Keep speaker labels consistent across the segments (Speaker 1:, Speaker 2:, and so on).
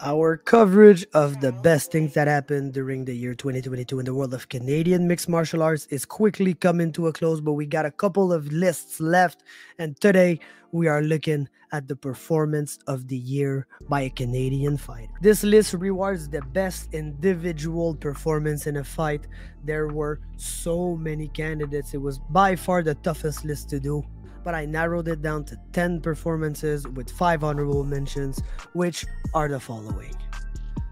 Speaker 1: Our coverage of the best things that happened during the year 2022 in the world of Canadian mixed martial arts is quickly coming to a close, but we got a couple of lists left, and today we are looking at the performance of the year by a Canadian fighter. This list rewards the best individual performance in a fight. There were so many candidates. It was by far the toughest list to do, but I narrowed it down to 10 performances with 5 honorable mentions, which are the following.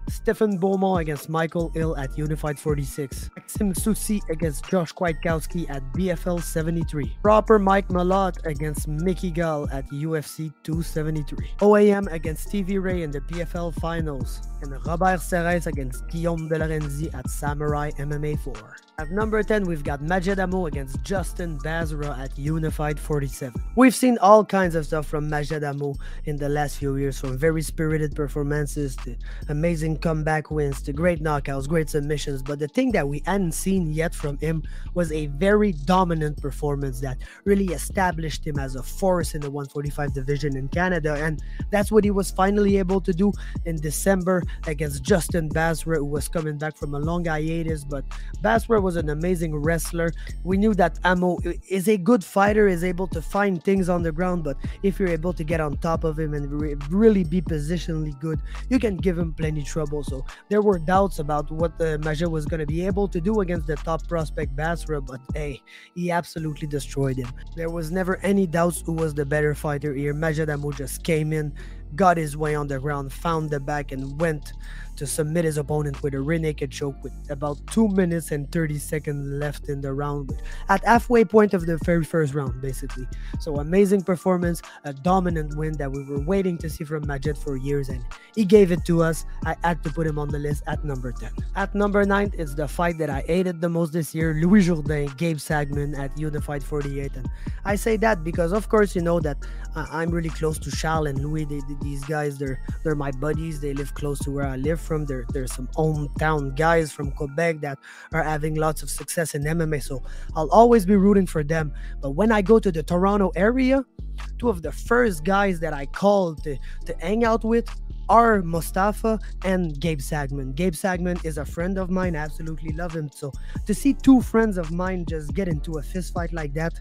Speaker 1: Stephen Beaumont against Michael Hill at Unified 46. Maxime Soucy against Josh Kwiatkowski at BFL 73. Proper Mike Malott against Mickey Gall at UFC 273. OAM against Stevie Ray in the PFL Finals. And Robert Serres against Guillaume DeLorenzi at Samourai MMA 4. At number 10, we've got Hammo against Justin Basra at Unified 47. We've seen all kinds of stuff from Hammo in the last few years, from very spirited performances to amazing comeback wins to great knockouts, great submissions, but the thing that we hadn't seen yet from him was a very dominant performance that really established him as a force in the 145 division in Canada, and that's what he was finally able to do in December against Justin Basra, who was coming back from a long hiatus. But Basra was an amazing wrestler. We knew that Hammo is a good fighter, is able to find things on the ground, but if you're able to get on top of him and really be positionally good, you can give him plenty trouble. So there were doubts about what Maja was going to be able to do against the top prospect Basra, but hey, he absolutely destroyed him. There was never any doubts who was the better fighter here. Hammo just came in, got his way on the ground, found the back, and went to submit his opponent with a rear naked choke with about 2 minutes and 30 seconds left in the round, at halfway point of the very first round, basically. So amazing performance, a dominant win that we were waiting to see from Majed for years, and he gave it to us. I had to put him on the list at number 10. At number 9, it's the fight that I hated the most this year, Jourdain, Gabe Sagman at Unified 48. And I say that because, of course, you know that I'm really close to Charles and Louis. These guys, they're my buddies. They live close to where I live from. There's some hometown guys from Quebec that are having lots of success in MMA, so I'll always be rooting for them. But when I go to the Toronto area, two of the first guys that I called to hang out with are Mustafa and Gabe Sagman. Gabe Sagman is a friend of mine. I absolutely love him. So to see two friends of mine just get into a fist fight like that,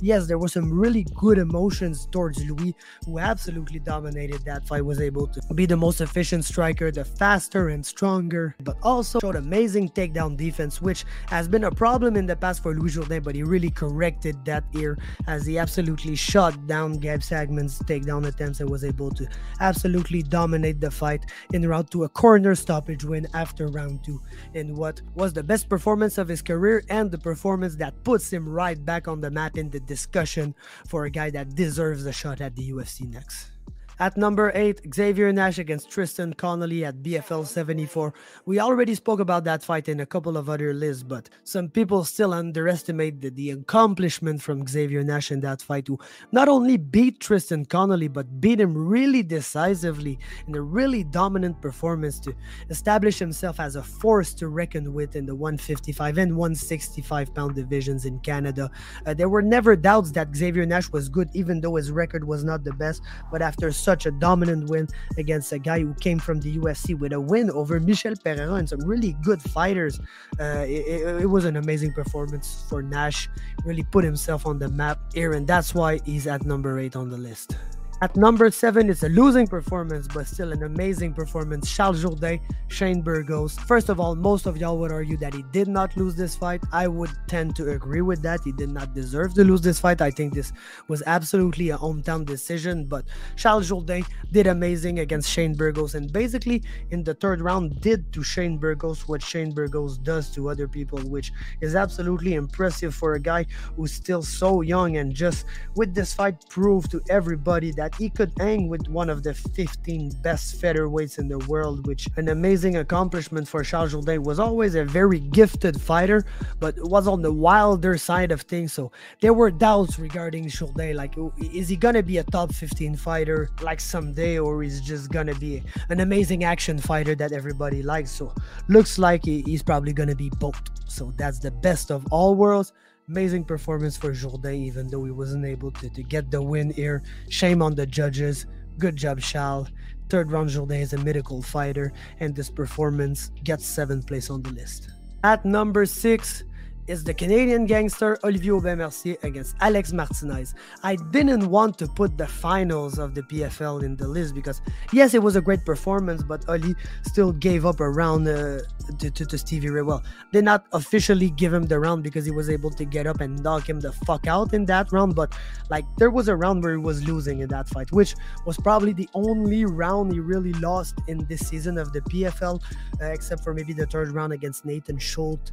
Speaker 1: yes, there were some really good emotions towards Louis, who absolutely dominated that fight, was able to be the most efficient striker, the faster and stronger, but also showed amazing takedown defense, which has been a problem in the past for Louis Jourdain, but he really corrected that here as he absolutely shut down Gabe Sagman's takedown attempts and was able to absolutely dominate the fight en route to a corner stoppage win after round 2 in what was the best performance of his career and the performance that puts him right back on the map in the discussion for a guy that deserves a shot at the UFC next. At number 8, Xavier Nash against Tristan Connelly at BFL 74. We already spoke about that fight in a couple of other lists, but some people still underestimate the accomplishment from Xavier Nash in that fight, who not only beat Tristan Connelly, but beat him really decisively in a really dominant performance to establish himself as a force to reckon with in the 155 and 165 pound divisions in Canada. There were never doubts that Xavier Nash was good, even though his record was not the best, but after such a dominant win against a guy who came from the UFC with a win over Michel Pereira and some really good fighters, it was an amazing performance for Nash. Really put himself on the map here, and that's why he's at number 8 on the list. At number 7, it's a losing performance, but still an amazing performance. Charles Jourdain, Shane Burgos. First of all, most of y'all would argue that he did not lose this fight. I would tend to agree with that. He did not deserve to lose this fight. I think this was absolutely a hometown decision, but Charles Jourdain did amazing against Shane Burgos, and basically in the third round did to Shane Burgos what Shane Burgos does to other people, which is absolutely impressive for a guy who's still so young, and just with this fight proved to everybody that he could hang with one of the 15 best featherweights in the world, which an amazing accomplishment for Charles Jourdain. Was always a very gifted fighter, but was on the wilder side of things, so there were doubts regarding Jourdain, like, is he gonna be a top 15 fighter like someday, or is just gonna be an amazing action fighter that everybody likes? So looks like he's probably gonna be both. So that's the best of all worlds. Amazing performance for Jourdain, even though he wasn't able to get the win here. Shame on the judges. Good job, Charles. Third round, Jourdain is a mythical fighter, and this performance gets 7th place on the list. At number 6 is the Canadian gangster Olivier Aubin-Mercier against Alex Martinez. I didn't want to put the finals of the PFL in the list because, yes, it was a great performance, but Oli still gave up a round to Stevie Ray. Well, did not officially give him the round because he was able to get up and knock him the fuck out in that round, but like there was a round where he was losing in that fight, which was probably the only round he really lost in this season of the PFL, except for maybe the third round against Nathan Schultz,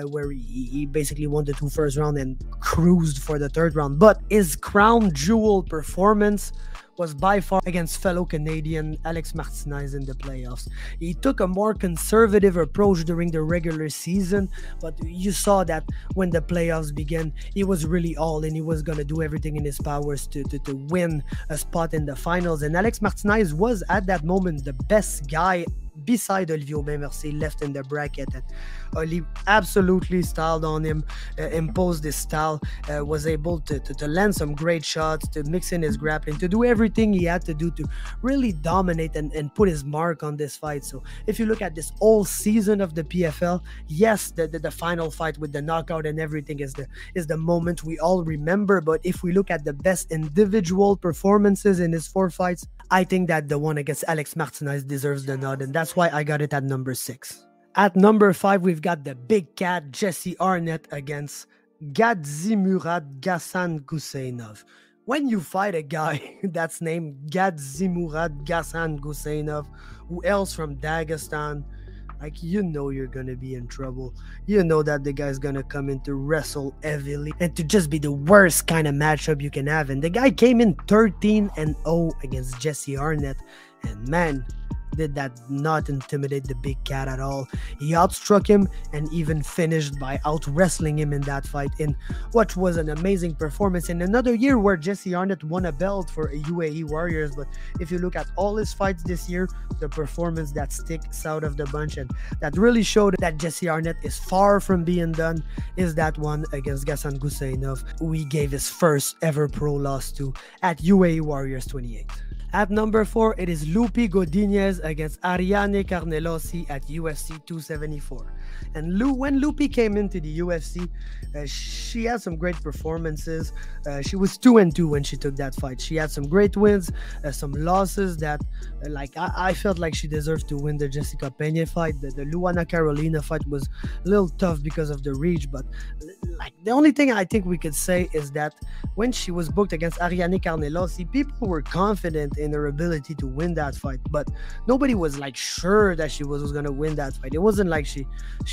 Speaker 1: where he basically won the 2 first round and cruised for the third round. But his crown jewel performance was by far against fellow Canadian Alex Martinez in the playoffs. He took a more conservative approach during the regular season, but you saw that when the playoffs began, he was really all in. He was going to do everything in his powers to win a spot in the finals. And Alex Martinez was at that moment the best guy beside Olivier Aubin-Mercier left in the bracket, and Oli absolutely styled on him, imposed his style, was able to land some great shots, to mix in his grappling, to do everything he had to do to really dominate and put his mark on this fight. So if you look at this whole season of the PFL, yes, the final fight with the knockout and everything is the moment we all remember, but if we look at the best individual performances in his 4 fights, I think that the one against Alex Martinez deserves the nod, and that's why I got it at number 6. At number 5, we've got the big cat Jesse Arnett against Gadzhimurad Gasanguseynov. When you fight a guy that's named Gadzhimurad Gasanguseynov, who else from Dagestan, like, you know you're gonna be in trouble. You know that the guy's gonna come in to wrestle heavily and to just be the worst kind of matchup you can have. And the guy came in 13-0 against Jesse Arnett, and man, did that not intimidate the big cat at all. He outstruck him and even finished by out-wrestling him in that fight in what was an amazing performance in another year where Jesse Arnett won a belt for UAE Warriors. But if you look at all his fights this year, the performance that sticks out of the bunch and that really showed that Jesse Arnett is far from being done is that one against Gasanguseynov, who he gave his first ever pro loss to at UAE Warriors 28. At number 4, it is Loopy Godinez against Ariane Carnelossi at UFC 274. And when Loopy came into the UFC, she had some great performances. She was 2-2 when she took that fight. She had some great wins, some losses that, I felt like she deserved to win the Jessica Pena fight. The Luana Carolina fight was a little tough because of the reach, but the only thing I think we could say is that when she was booked against Ariane Carnelossi, people were confident in her ability to win that fight, but nobody was sure that she was going to win that fight. It wasn't like she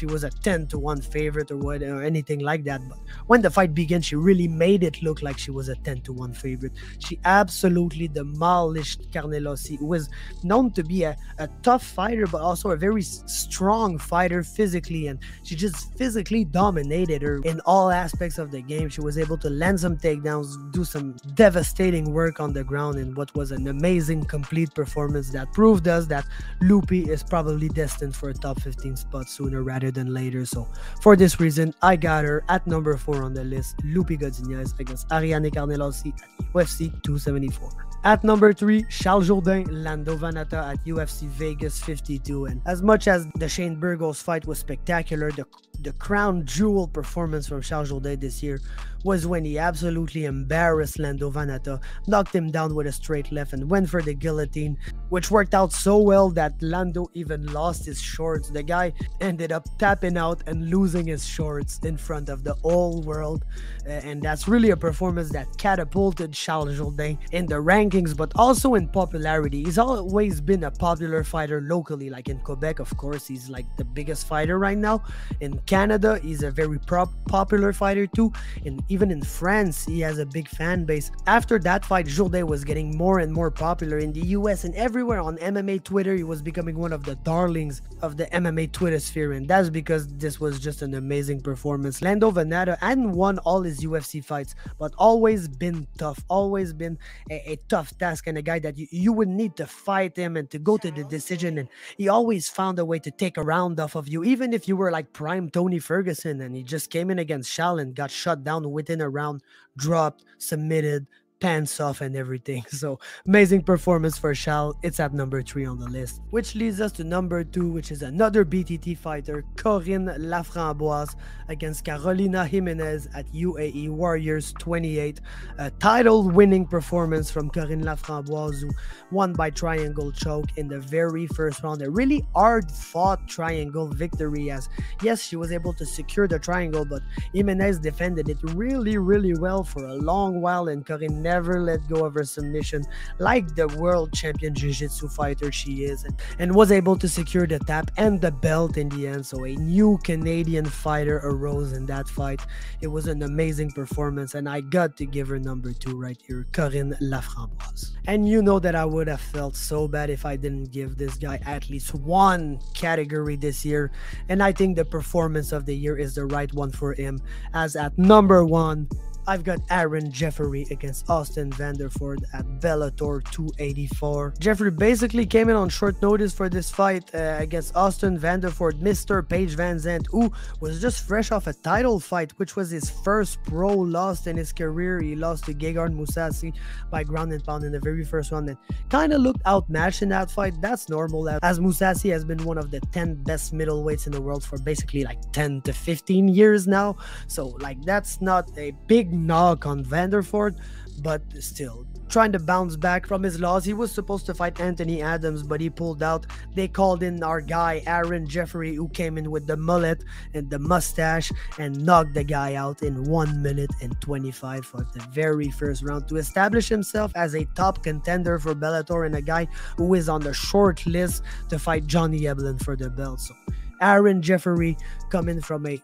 Speaker 1: was a 10-1 favorite or anything like that, but when the fight began, she really made it look like she was a 10-1 favorite. She absolutely demolished Carnelossi, who was known to be a tough fighter, but also a very strong fighter physically, and she just physically dominated her in all aspects of the game. She was able to land some takedowns, do some devastating work on the ground in what was an amazing complete performance that proved us that Loopy is probably destined for a top 15 spot sooner rather than later. So for this reason, I got her at number 4 on the list, Loopy Godinez against Ariane Carnelossi at UFC 274. At number 3, Charles Jourdain, Lando Vannata at UFC Vegas 52. And as much as the Shane Burgos fight was spectacular, the crown jewel performance from Charles Jourdain this year was when he absolutely embarrassed Lando Vannata, knocked him down with a straight left and went for the guillotine, which worked out so well that Lando even lost his shorts. The guy ended up tapping out and losing his shorts in front of the whole world, and that's really a performance that catapulted Charles Jourdain in the rankings, but also in popularity. He's always been a popular fighter locally, like in Quebec, of course, he's like the biggest fighter right now. In Canada, he's a very popular fighter too, and even in France, he has a big fan base. After that fight, Jourdain was getting more and more popular in the US and everywhere on MMA Twitter. He was becoming one of the darlings of the MMA Twitter sphere, and that's because this was just an amazing performance. Lando Vannata hadn't won all his UFC fights, but always been tough, always been a tough task, and a guy that you would need to fight him and to go to the decision, and he always found a way to take a round off of you, even if you were like prime Tony Ferguson and he just came in against Shal and got shut down within a round, dropped, submitted, pants off and everything. So amazing performance for Charles. It's at number 3 on the list, which leads us to number 2, which is another BTT fighter, Corinne Laframboise against Carolina Jimenez at UAE Warriors 28. A title winning performance from Corinne Laframboise, who won by triangle choke in the very first round. A really hard fought triangle victory, as yes, she was able to secure the triangle, but Jimenez defended it really well for a long while, and Corinne never let go of her submission like the world champion jiu-jitsu fighter she is, and was able to secure the tap and the belt in the end. So a new Canadian fighter arose in that fight. It was an amazing performance, and I got to give her number 2 right here, Corinne Laframboise. And you know that I would have felt so bad if I didn't give this guy at least one category this year, and I think the performance of the year is the right one for him, as at number 1 I've got Aaron Jeffery against Austin Vanderford at Bellator 284. Jeffery basically came in on short notice for this fight against Austin Vanderford, Mr. Paige Van Zandt, who was just fresh off a title fight, which was his first pro loss in his career. He lost to Gegard Mousasi by ground and pound in the very first round and kind of looked outmatched in that fight. That's normal, as Mousasi has been one of the 10 best middleweights in the world for basically like 10 to 15 years now. So like that's not a big knock on Vanderford, but still trying to bounce back from his loss. He was supposed to fight Anthony Adams, but he pulled out. They called in our guy Aaron Jeffery, who came in with the mullet and the mustache and knocked the guy out in 1 minute and 25 of the very first round to establish himself as a top contender for Bellator and a guy who is on the short list to fight Johnny Eblen for the belt. So Aaron Jeffery coming from a,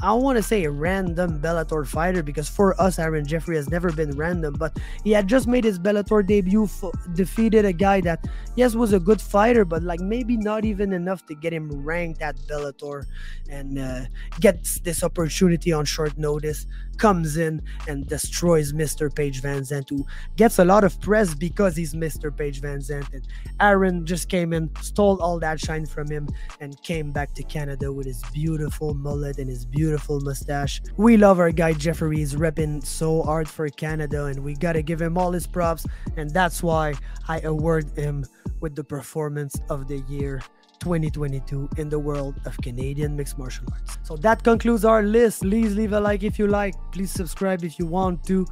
Speaker 1: I don't want to say a random Bellator fighter, because for us Aaron Jeffery has never been random, but he had just made his Bellator debut, defeated a guy that yes was a good fighter, but like maybe not even enough to get him ranked at Bellator, and gets this opportunity on short notice, comes in and destroys Mr. Paige Van Zandt, who gets a lot of press because he's Mr. Paige Van Zandt, and Aaron just came in, stole all that shine from him, and came back to Canada with his beautiful mullet and his beautiful mustache. We love our guy Jeffery. He's repping so hard for Canada, and we gotta give him all his props, and that's why I award him with the performance of the year 2022 in the world of Canadian mixed martial arts. So that concludes our list. Please leave a like if you like. Please subscribe if you want to.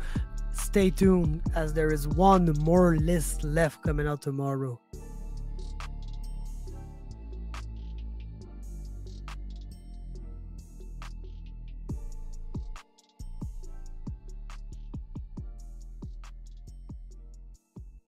Speaker 1: Stay tuned, as there is one more list left coming out tomorrow.